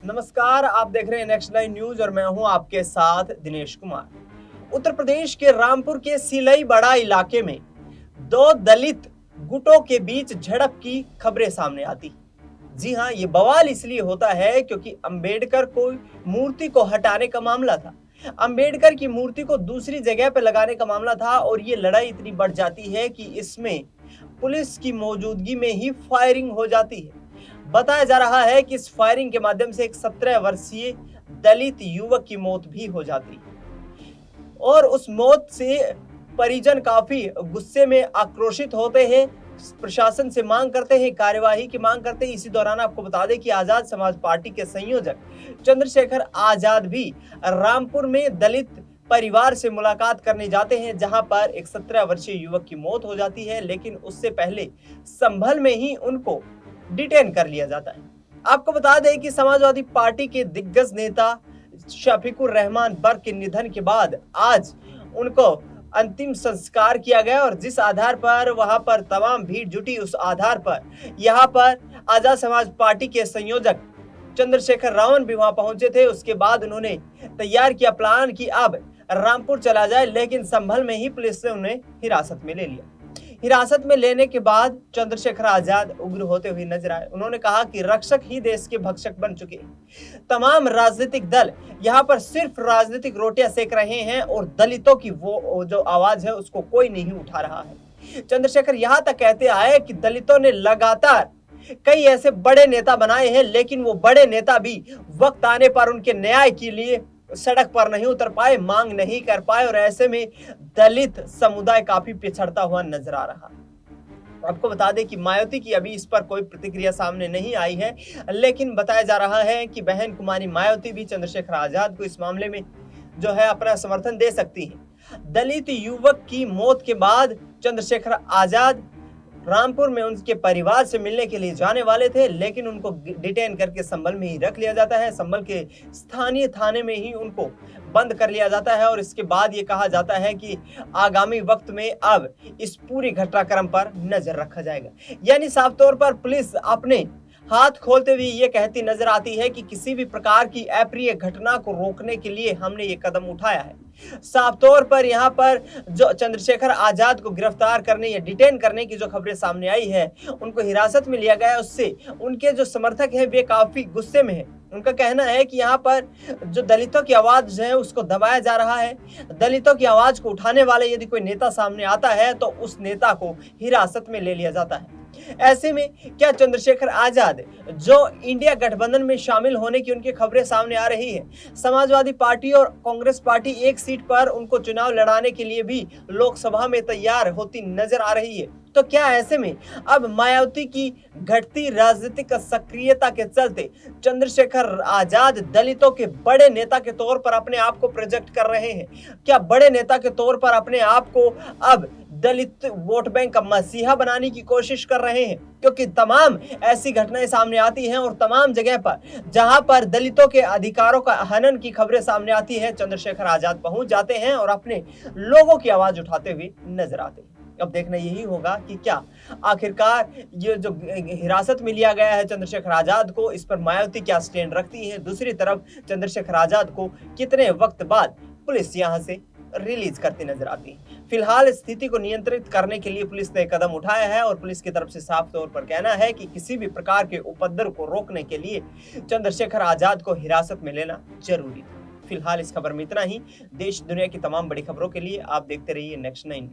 नमस्कार, आप देख रहे हैं नेक्स्ट नाइन न्यूज और मैं हूं आपके साथ दिनेश कुमार। उत्तर प्रदेश के रामपुर के सिलई बड़ा इलाके में दो दलित गुटों के बीच झड़प की खबरें सामने आती। जी हां, ये बवाल इसलिए होता है क्योंकि अंबेडकर को मूर्ति को हटाने का मामला था। अंबेडकर की मूर्ति को दूसरी जगह पर लगाने का मामला था और ये लड़ाई इतनी बढ़ जाती है कि इसमें पुलिस की मौजूदगी में ही फायरिंग हो जाती है। बताया जा रहा है कि इस फायरिंग के माध्यम से एक 17 वर्षीय दलित युवक की मौत भी हो जाती और उस मौत से परिजन काफी गुस्से में आक्रोशित होते हैं, प्रशासन से मांग करते हैं, कार्यवाही की मांग करते हैं। इसी दौरान आपको बता दें कि आजाद समाज पार्टी के संयोजक चंद्रशेखर आजाद भी रामपुर में दलित परिवार से मुलाकात करने जाते हैं, जहां पर एक 17 वर्षीय युवक की मौत हो जाती है, लेकिन उससे पहले संभल में ही उनको डिटेन कर लिया जाता है। आपको बता दें कि समाजवादी पार्टी के दिग्गज नेता शफीकुर रहमान बर्क के निधन के बाद आज उनको अंतिम संस्कार किया गया और जिस आधार पर वहां पर तमाम भीड़ जुटी, उस आधार पर यहां पर आजाद समाज पार्टी के संयोजक चंद्रशेखर रावण भी वहां पहुंचे थे। उसके बाद उन्होंने तैयार किया प्लान कि अब रामपुर चला जाए, लेकिन संभल में ही पुलिस ने उन्हें हिरासत में ले लिया। हिरासत में लेने के बाद चंद्रशेखर आजाद उग्र होते हुए नजर आए। उन्होंने कहा कि रक्षक ही देश के भक्षक बन चुके हैं। तमाम राजनीतिक दल यहाँ पर सिर्फ राजनीतिक रोटियां सेक रहे हैं और दलितों की वो जो आवाज है उसको कोई नहीं उठा रहा है। चंद्रशेखर यहाँ तक कहते आए कि दलितों ने लगातार कई ऐसे बड़े नेता बनाए हैं, लेकिन वो बड़े नेता भी वक्त आने पर उनके न्याय के लिए सड़क पर नहीं उतर पाए, मांग नहीं कर पाए और ऐसे में दलित समुदाय काफी पिछड़ता हुआ नजर आ रहा। आपको बता दें कि मायावती की अभी इस पर कोई प्रतिक्रिया सामने नहीं आई है, लेकिन बताया जा रहा है कि बहन कुमारी मायावती भी चंद्रशेखर आजाद को इस मामले में जो है अपना समर्थन दे सकती है। दलित युवक की मौत के बाद चंद्रशेखर आजाद रामपुर में उनके परिवार से मिलने के लिए जाने वाले थे, लेकिन उनको डिटेन करके संभल में ही रख लिया जाता है। संभल के स्थानीय थाने में ही उनको बंद कर लिया जाता है और इसके बाद ये कहा जाता है कि आगामी वक्त में अब इस पूरी घटनाक्रम पर नजर रखा जाएगा। यानी साफ तौर पर पुलिस अपने हाथ खोलते हुए ये कहती नजर आती है कि किसी भी प्रकार की अप्रिय घटना को रोकने के लिए हमने ये कदम उठाया है। साफ तौर पर यहाँ पर जो चंद्रशेखर आजाद को गिरफ्तार करने या डिटेन करने की जो खबरें सामने आई है, उनको हिरासत में लिया गया, उससे उनके जो समर्थक हैं वे काफी गुस्से में हैं। उनका कहना है कि यहाँ पर जो दलितों की आवाज है उसको दबाया जा रहा है। दलितों की आवाज को उठाने वाले यदि कोई नेता सामने आता है तो उस नेता को हिरासत में ले लिया जाता है। ऐसे में क्या चंद्रशेखर आजाद जो इंडिया गठबंधन में शामिल होने की उनकी खबरें सामने आ रही है, समाजवादी पार्टी और कांग्रेस पार्टी एक सीट पर उनको चुनाव लड़ाने के लिए भी लोकसभा में तैयार होती नजर आ रही है, तो क्या ऐसे में अब मायावती की घटती राजनीतिक सक्रियता के चलते चंद्रशेखर आजाद दलितों के बड़े नेता के तौर पर अपने आप को प्रोजेक्ट कर रहे हैं? क्या बड़े नेता के तौर पर अपने आप को अब दलित वोट बैंक का मसीहा बनाने की कोशिश कर रहे हैं? क्योंकि तमाम ऐसी घटनाएं सामने आती हैं और तमाम जगह पर जहां पर दलितों के अधिकारों का हनन की खबरें सामने आती हैं, चंद्रशेखर आजाद पहुंच जाते हैं और अपने लोगों की आवाज उठाते हुए नजर आते हैं। अब देखना यही होगा कि क्या आखिरकार ये जो हिरासत में लिया गया है चंद्रशेखर आजाद को, इस पर मायावती क्या स्टैंड रखती है। दूसरी तरफ चंद्रशेखर आजाद को कितने वक्त बाद पुलिस यहां से रिलीज करती नजर आती है। फिलहाल स्थिति को नियंत्रित करने के लिए पुलिस ने कदम उठाया है और पुलिस की तरफ से साफ तौर पर कहना है कि किसी भी प्रकार के उपद्रव को रोकने के लिए चंद्रशेखर आजाद को हिरासत में लेना जरूरी था। फिलहाल इस खबर में इतना ही। देश दुनिया की तमाम बड़ी खबरों के लिए आप देखते रहिए नेक्स्ट 9।